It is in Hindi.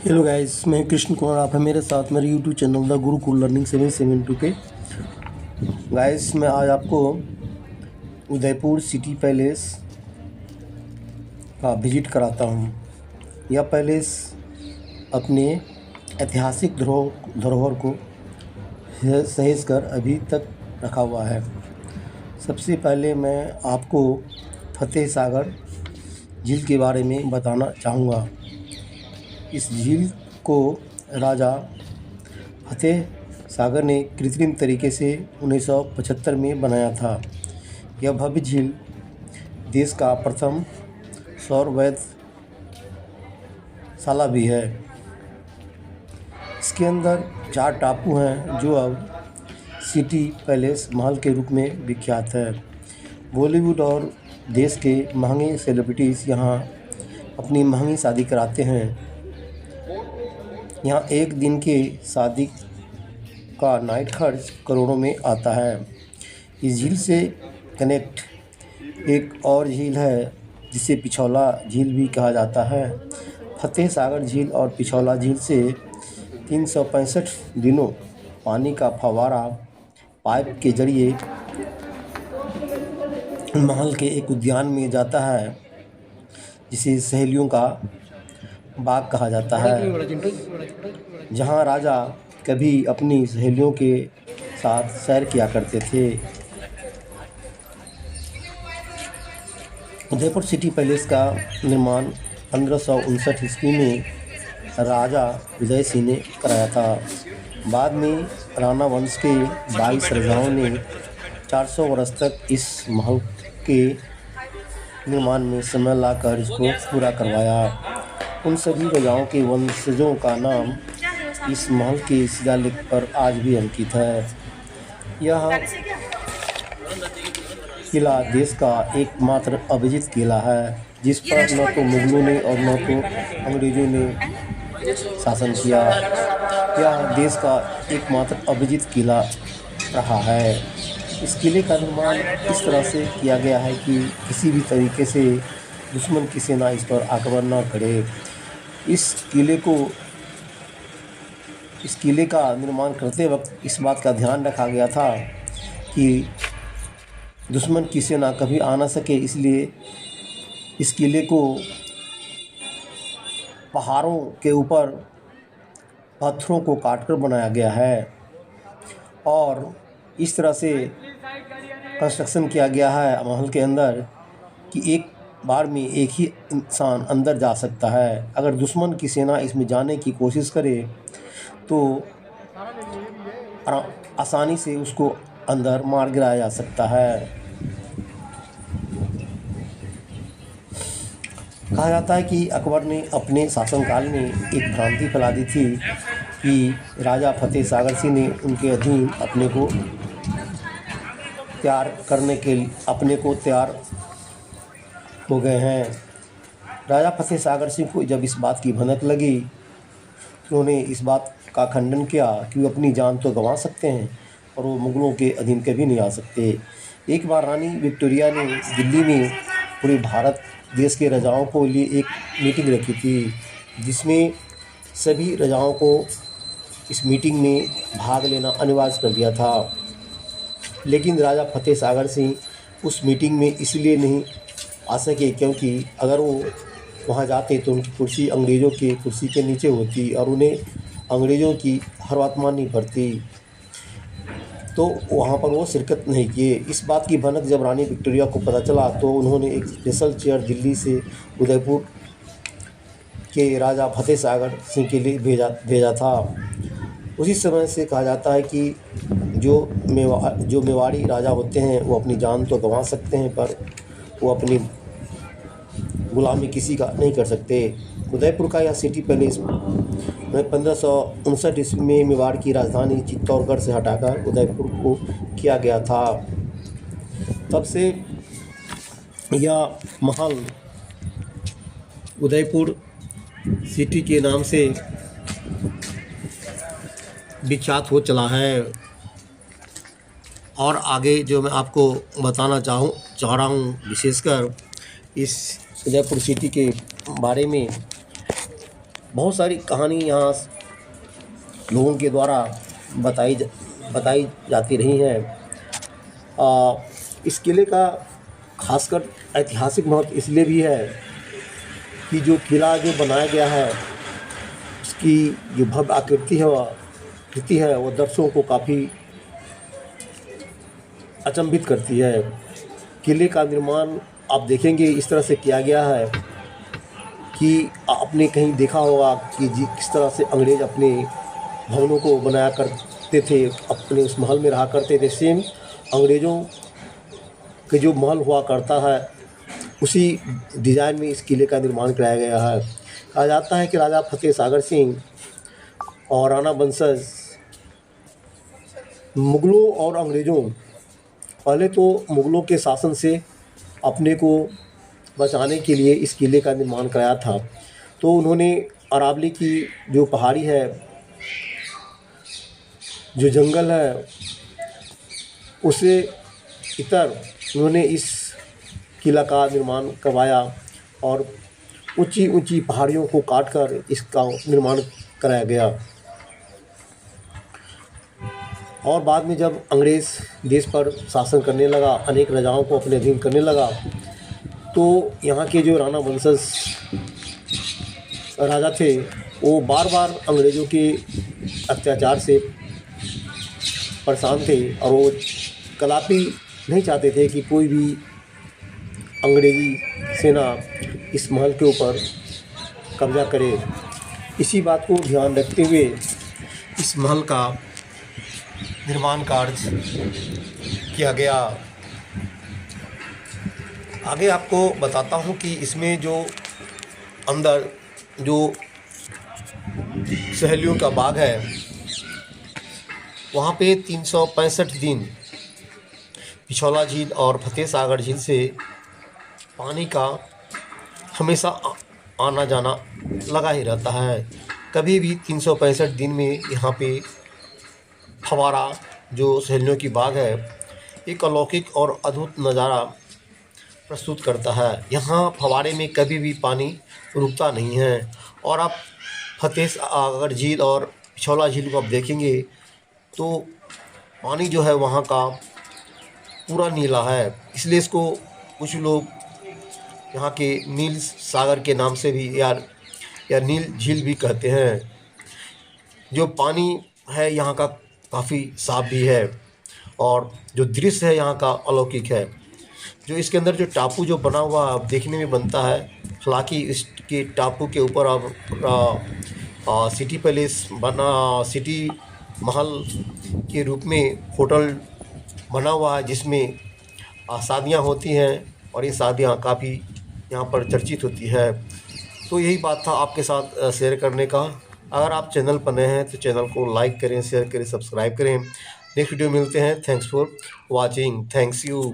हेलो गाइस, मैं कृष्ण कुमार। आप हैं मेरे साथ मेरे YouTube channel the Gurukul learning 772 पे। गाइस, मैं आज आपको उदयपुर सिटी पैलेस का विजिट कराता हूँ। यह पैलेस अपने ऐतिहासिक धरोहर को सहेज कर अभी तक रखा हुआ है। सबसे पहले मैं आपको फतेह सागर झील के बारे में बताना चाहूँगा। इस झील को राजा फतेह सागर ने कृत्रिम तरीके से 1975 में बनाया था। यह भव्य झील देश का प्रथम सौर वेधशाला भी है। इसके अंदर 4 टापू हैं जो अब सिटी पैलेस महल के रूप में विख्यात है। बॉलीवुड और देश के महंगे सेलिब्रिटीज़ यहाँ अपनी महंगी शादी कराते हैं। यहाँ एक दिन के शादी का नाइट खर्च करोड़ों में आता है। इस झील से कनेक्ट एक और झील है जिसे पिछौला झील भी कहा जाता है। फतेह सागर झील और पिछौला झील से 365 दिनों पानी का फव्वारा पाइप के जरिए महल के एक उद्यान में जाता है जिसे सहेलियों का बाग कहा जाता है, जहां राजा कभी अपनी सहेलियों के साथ सैर किया करते थे। उदयपुर सिटी पैलेस का निर्माण 1559 ईस्वी में राजा विजय सिंह ने कराया था। बाद में राणा वंश के 22 राजाओं ने 400 वर्ष तक इस महल के निर्माण में समय लाकर इसको पूरा करवाया। उन सभी राजाओं के वंशजों का नाम इस महल के शिलालेख पर आज भी अंकित है। यह किला देश का एकमात्र अविजित किला है जिस पर न तो मुगलों ने और न तो अंग्रेजों ने शासन किया। यह देश का एकमात्र अविजित किला रहा है। इस किले का निर्माण इस तरह से किया गया है कि किसी भी तरीके से दुश्मन की सेना इस पर आक्रमण न करे। इस किले का निर्माण करते वक्त इस बात का ध्यान रखा गया था कि दुश्मन की सेना कभी आ ना सके, इसलिए इस किले को पहाड़ों के ऊपर पत्थरों को काटकर बनाया गया है और इस तरह से कंस्ट्रक्शन किया गया है महल के अंदर कि एक बार में एक ही इंसान अंदर जा सकता है। अगर दुश्मन की सेना इसमें जाने की कोशिश करे तो आसानी से उसको अंदर मार गिराया जा सकता है। कहा जाता है कि अकबर ने अपने शासनकाल में एक भ्रांति फैला दी थी कि राजा फतेह सागर सिंह ने उनके अधीन अपने को तैयार हो गए हैं। राजा फतेह सागर सिंह को जब इस बात की भनक लगी तो उन्होंने इस बात का खंडन किया कि वो अपनी जान तो गंवा सकते हैं और वो मुग़लों के अधीन कभी नहीं आ सकते। एक बार रानी विक्टोरिया ने दिल्ली में पूरे भारत देश के राजाओं को लिए एक मीटिंग रखी थी जिसमें सभी राजाओं को इस मीटिंग में भाग लेना अनिवार्य कर दिया था। लेकिन राजा फतेह सागर सिंह उस मीटिंग में इसलिए नहीं आ सके क्योंकि अगर वो वहाँ जाते तो उनकी कुर्सी अंग्रेज़ों की कुर्सी के नीचे होती और उन्हें अंग्रेज़ों की हर बात माननी पड़ती, तो वहाँ पर वो शिरकत नहीं किए। इस बात की भनक जब रानी विक्टोरिया को पता चला तो उन्होंने एक स्पेशल चेयर दिल्ली से उदयपुर के राजा फतेह सागर सिंह के लिए भेजा था। उसी समय से कहा जाता है कि जो मेवाड़ी राजा होते हैं वो अपनी जान तो गंवा सकते हैं पर वो अपनी गुलामी किसी का नहीं कर सकते। उदयपुर का यह सिटी पैलेस में 1559 ईस्वी में मेवाड़ की राजधानी चित्तौड़गढ़ से हटाकर उदयपुर को किया गया था। तब से यह महल उदयपुर सिटी के नाम से विख्यात हो चला है। और आगे जो मैं आपको बताना चाह रहा हूँ विशेषकर इस उदयपुर सिटी के बारे में बहुत सारी कहानी यहाँ लोगों के द्वारा बताई जाती रही हैं। इस किले का खासकर ऐतिहासिक महत्व इसलिए भी है कि जो किला जो बनाया गया है उसकी जो भव्य आकृति है वो दर्शकों को काफ़ी अचंभित करती है। किले का निर्माण आप देखेंगे इस तरह से किया गया है कि आपने कहीं देखा होगा कि किस तरह से अंग्रेज़ अपने भवनों को बनाया करते थे, अपने उस महल में रहा करते थे। सेम अंग्रेज़ों के जो महल हुआ करता है उसी डिज़ाइन में इस किले का निर्माण कराया गया है। कहा जाता है कि राजा फतेह सागर सिंह और राणा बंसज मुग़लों और अंग्रेज़ों, पहले तो मुग़लों के शासन से अपने को बचाने के लिए इस किले का निर्माण कराया था। तो उन्होंने अरावली की जो पहाड़ी है, जो जंगल है, उसे इतर उन्होंने इस किला का निर्माण करवाया और ऊंची ऊंची पहाड़ियों को काटकर इसका निर्माण कराया गया। और बाद में जब अंग्रेज़ देश पर शासन करने लगा, अनेक राजाओं को अपने अधीन करने लगा, तो यहाँ के जो राणा वंशज राजा थे वो बार बार अंग्रेज़ों के अत्याचार से परेशान थे और वो कदापि नहीं चाहते थे कि कोई भी अंग्रेज़ी सेना इस महल के ऊपर कब्जा करे। इसी बात को ध्यान रखते हुए इस महल का निर्माण कार्य किया गया। आगे आपको बताता हूँ कि इसमें जो अंदर जो सहेलियों का बाग है वहाँ पे 365 दिन पिछौला झील और फतेह सागर झील से पानी का हमेशा आना जाना लगा ही रहता है। कभी भी 365 दिन में यहाँ पे फव्वारा जो सहेलियों की बाग है एक अलौकिक और अद्भुत नज़ारा प्रस्तुत करता है। यहाँ फव्वारे में कभी भी पानी रुकता नहीं है और आप फतेह सागर झील और पिछौला झील को आप देखेंगे तो पानी जो है वहाँ का पूरा नीला है, इसलिए इसको कुछ लोग यहाँ के नील सागर के नाम से भी या नील झील भी कहते हैं। जो पानी है यहाँ का काफ़ी साफ भी है और जो दृश्य है यहाँ का अलौकिक है। जो इसके अंदर जो टापू जो बना हुआ अब देखने में बनता है, हालांकि इसके टापू के ऊपर अब सिटी पैलेस बना, सिटी महल के रूप में होटल बना हुआ है जिसमें शादियाँ होती हैं और ये शादियाँ काफ़ी यहाँ पर चर्चित होती है। तो यही बात था आपके साथ शेयर करने का। अगर आप चैनल पर नए हैं तो चैनल को लाइक करें, शेयर करें, सब्सक्राइब करें। नेक्स्ट वीडियो मिलते हैं। Thanks for watching. Thanks you.